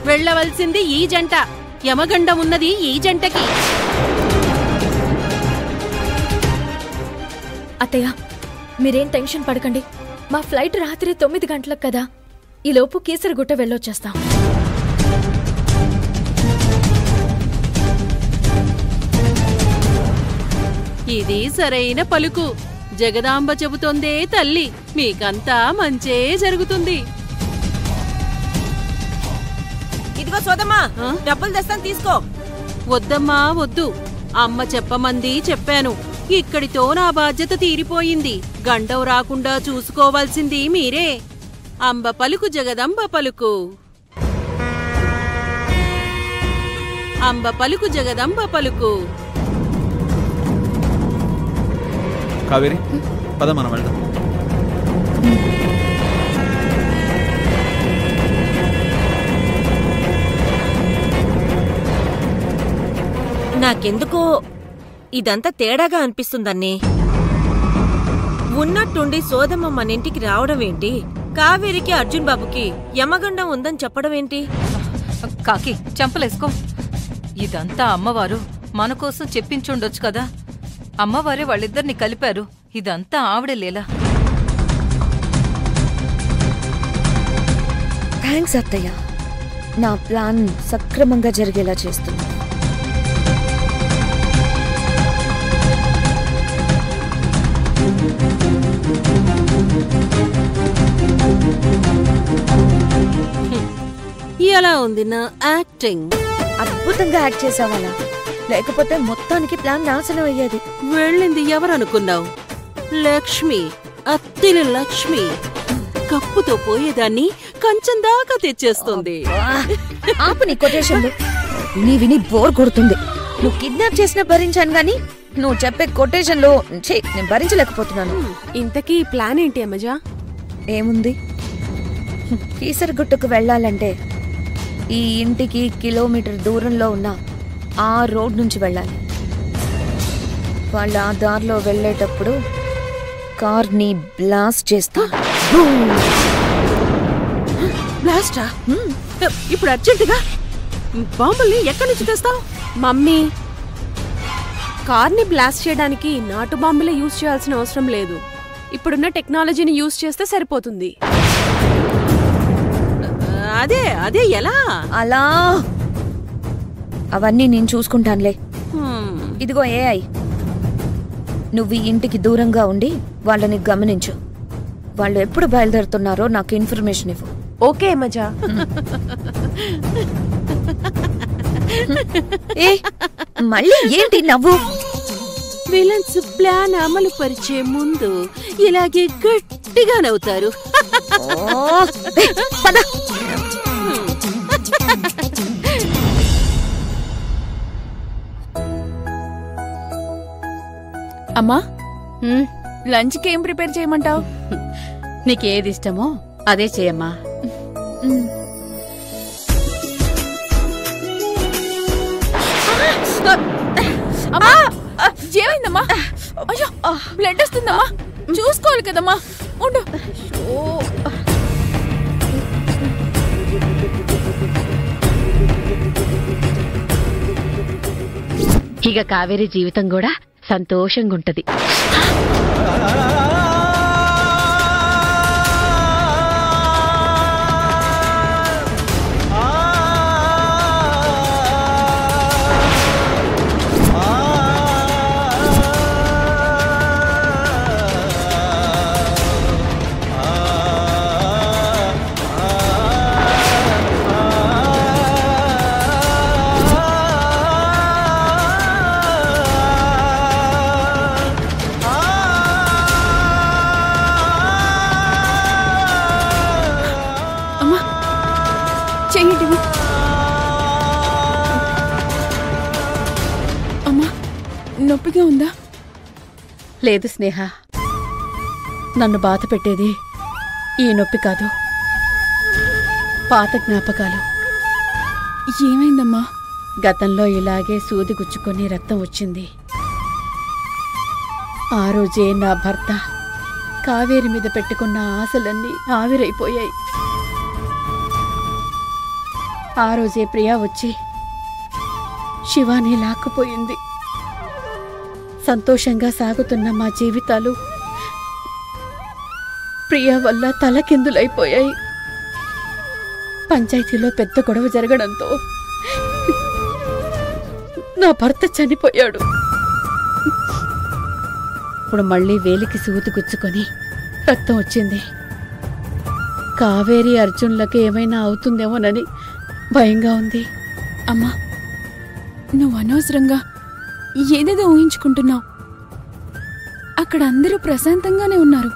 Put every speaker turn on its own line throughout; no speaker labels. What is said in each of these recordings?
వెళ్ళవలసింది ఈ జంట, యమగండం ఉన్నది ఈ జంటకి.
అత్తయ్య, మీరేం టెన్షన్ పడకండి. మా ఫ్లైట్ రాత్రి 9 గంటలకు కదా. ఈలోపు కీసరగుట్ట వెళ్ళొచ్చేస్తాం.
ఇది సరైన పలుకు. జగదాంబ చెబుతోందే తల్లి, మీకంతా మంచే జరుగుతుంది.
ఇదిగో సోదమ్మా, డబ్బులు తెస్తాను, తీసుకో.
వద్దమ్మా వద్దు, అమ్మ చెప్పమంది చెప్పాను. ఇక్కడితో నా బాధ్యత తీరిపోయింది. గండం రాకుండా చూసుకోవాల్సింది మీరే. అంబ పలుకు జగదంబ పలుకు, అంబ పలుకు జగదంబ పలుకు.
కావేరి, పద మనం వెళ్దాం.
నాకెందుకో ఇదంతా తేడాగా అనిపిస్తుందన్నీ. ఉన్నట్టుండి సోదమ్మ మన ఇంటికి రావడం ఏంటి? కావేరికి అర్జున్ బాబుకి యమగండం ఉందని చెప్పడం ఏంటి?
కాకి చెంపలేసుకో. ఇదంతా అమ్మవారు మన కోసం చెప్పించుండొచ్చు కదా. అమ్మవారే వాళ్ళిద్దరిని కలిపారు. ఇదంతా ఆవిడ లీల.
థ్యాంక్స్ అత్తయ్య, నా ప్లాన్ సక్రమంగా జరిగేలా చేస్తున్నా.
ఎలా ఉంది నా యాక్టింగ్?
అద్భుతంగా యాక్ట్ చేసావాలా, లేకపోతే మొత్తానికి ప్లాన్ నాశనం అయ్యేది.
వెళ్ళింది ఎవరనుకున్నావు? లక్ష్మి, అత్తిలి లక్ష్మి. కప్పుతో పోయేదాన్ని కంచం దాకా తెచ్చేస్తుంది.
ఆపు నీ కొటేషన్లు. నీ విని బోర్ కొడుతుంది. నువ్వు కిడ్నాప్ చేసినా భరించాను గాని నువ్వు చెప్పే కొటేషన్లు నేను భరించలేకపోతున్నాను.
ఇంతకీ ప్లాన్ ఏంటి అమ్మజా?
ఏముంది, కీసరగుట్టకు వెళ్ళాలంటే ఈ ఇంటికి కిలోమీటర్ దూరంలో ఉన్న ఆ రోడ్ నుంచి వెళ్ళాలి. వాళ్ళు ఆ దారిలో వెళ్ళేటప్పుడు కార్ని బ్లాస్ట్ చేస్తా.
బ్లాస్టా? ఇప్పుడు అర్జెంటుగా బాంబుల్ని ఎక్కడి నుంచి తెస్తావు?
మమ్మీ, కార్ని బ్లాస్ట్ చేయడానికి నాటు బాంబులే యూజ్ చేయాల్సిన అవసరం లేదు. ఇప్పుడున్న టెక్నాలజీని యూజ్ చేస్తే సరిపోతుంది.
అదే అదే ఎలా?
అలా అవన్నీ నేను చూసుకుంటానులే. ఇదిగో ఏఐ, నువ్వు ఈ ఇంటికి దూరంగా ఉండి వాళ్ళని గమనించు. వాళ్ళు ఎప్పుడు బయలుదేరుతున్నారో నాకు ఇన్ఫర్మేషన్ ఇవ్వు.
ఓకే మజా.
ఏ మళ్ళీ ఏంటి నవ్వు?
విలన్స్ ప్లాన్ అమలు పరిచే ముందు ఇలాగే గట్టిగా నవ్వుతారు.
అమ్మా, లంచ్కి ఏం ప్రిపేర్ చేయమంటావు?
నీకేది ఇష్టమో అదే చేయమ్మా.
అమ్మా, ఏమైందమ్మా? అయ్యో, బ్లడ్ వస్తుందమ్మా, చూసుకోవాలి కదమ్మా. ఉండు.
ఇక కావేరి జీవితం కూడా సంతోషంగా ఉంటది.
నొప్పిగా ఉందా?
లేదు స్నేహ, నన్ను బాధ పెట్టేది ఈ నొప్పి కాదు, పాత జ్ఞాపకాలు.
ఏమైందమ్మా?
గతంలో ఇలాగే సూది గుచ్చుకొని రక్తం వచ్చింది. ఆ రోజే నా భర్త కావేరి మీద పెట్టుకున్న ఆశలన్నీ ఆవిరైపోయాయి.
ఆ రోజే ప్రియా వచ్చి శివాని లాక్కుపోయింది. సంతోషంగా సాగుతున్న మా జీవితాలు ప్రియా వల్ల తలకిందులైపోయాయి. పంచాయతీలో పెద్ద గొడవ జరగడంతో నా భర్త చనిపోయాడు. ఇప్పుడు మళ్ళీ వేలికి సూది గుచ్చుకొని రక్తం వచ్చింది. కావేరి అర్జున్లకి ఏమైనా అవుతుందేమోనని భయంగా ఉంది.
అమ్మా, నువ్వు అనవసరంగా ఏదేదో ఊహించుకుంటున్నావు. అక్కడ అందరూ ప్రశాంతంగానే ఉన్నారు.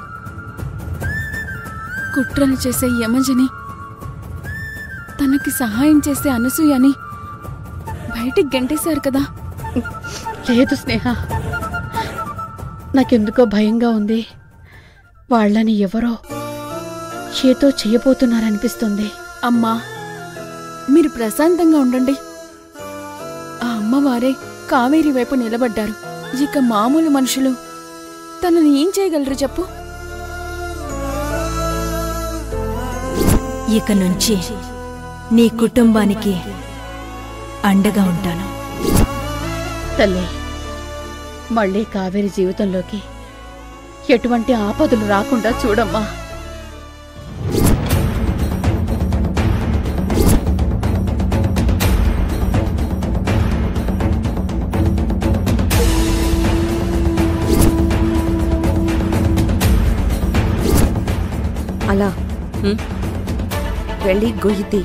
కుట్రలు చేసే యమజని, తనకి సహాయం చేసే అనసూయని బయటికి గంటేశారు కదా.
లేదు స్నేహ, నాకెందుకో భయంగా ఉంది. వాళ్ళని ఎవరో ఏదో చేయబోతున్నారనిపిస్తుంది.
అమ్మా, మీరు ప్రశాంతంగా ఉండండి. ఆ అమ్మవారే కావేరి వైపు నిలబడ్డారు. ఇక మామూలు మనుషులు తనని ఏం చేయగలరు చెప్పు?
ఇక నుంచి నీ కుటుంబానికి అండగా ఉంటాను.
తల్లి, మళ్ళీ కావేరి జీవితంలోకి ఎటువంటి ఆపదలు రాకుండా చూడమ్మా.
అలా వెళ్ళి గొయ్యి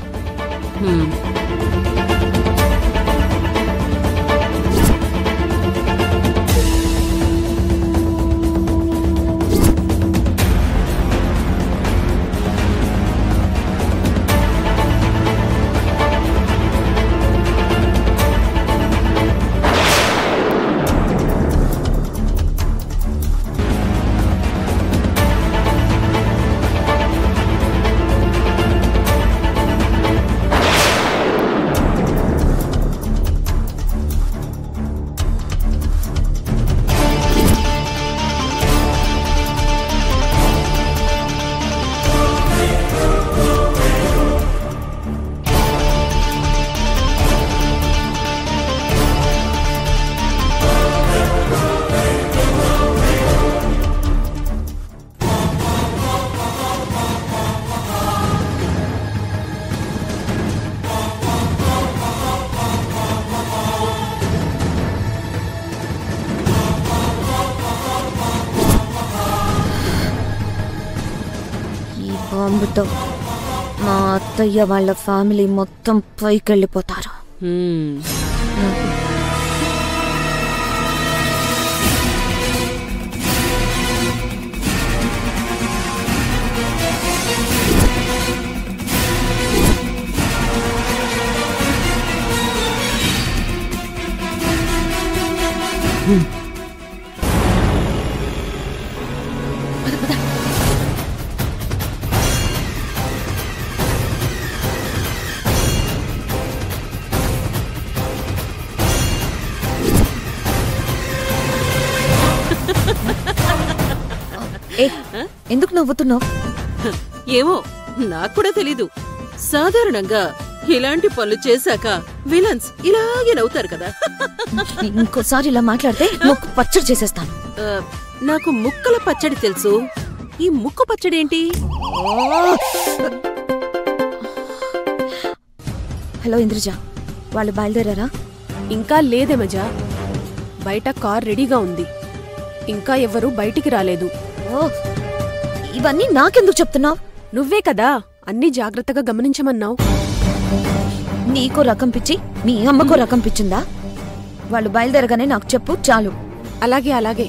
బాంబుతో మా అత్తయ్య వాళ్ళ ఫ్యామిలీ మొత్తం పైకెళ్ళిపోతారు. ఎందుకు నవ్వుతున్నావు?
ఏమో నాకు కూడా తెలీదు. సాధారణంగా ఇలాంటి పనులు చేశాక విలన్స్ ఇలాగే నవ్వుతారు కదా.
ఇంకోసారి ఇలా మాట్లాడితే ముక్కు పచ్చడి చేసేస్తాను.
నాకు ముక్కల పచ్చడి తెలుసు, ఈ ముక్కు పచ్చడి ఏంటి?
హలో ఇంద్రజ, వాళ్ళు బయలుదేరారా?
ఇంకా లేదే మజా. బయట కార్ రెడీగా ఉంది. ఇంకా ఎవ్వరూ బయటికి రాలేదు.
ఇవన్నీ నాకెందుకు చెప్తున్నావు?
నువ్వే కదా అన్ని జాగ్రత్తగా గమనించమన్నావు.
నీకో రకం పిచ్చి, మీ అమ్మకో రకం పిచ్చిందా? వాళ్ళు బయలుదేరగానే నాకు చెప్పు చాలు.
అలాగే అలాగే.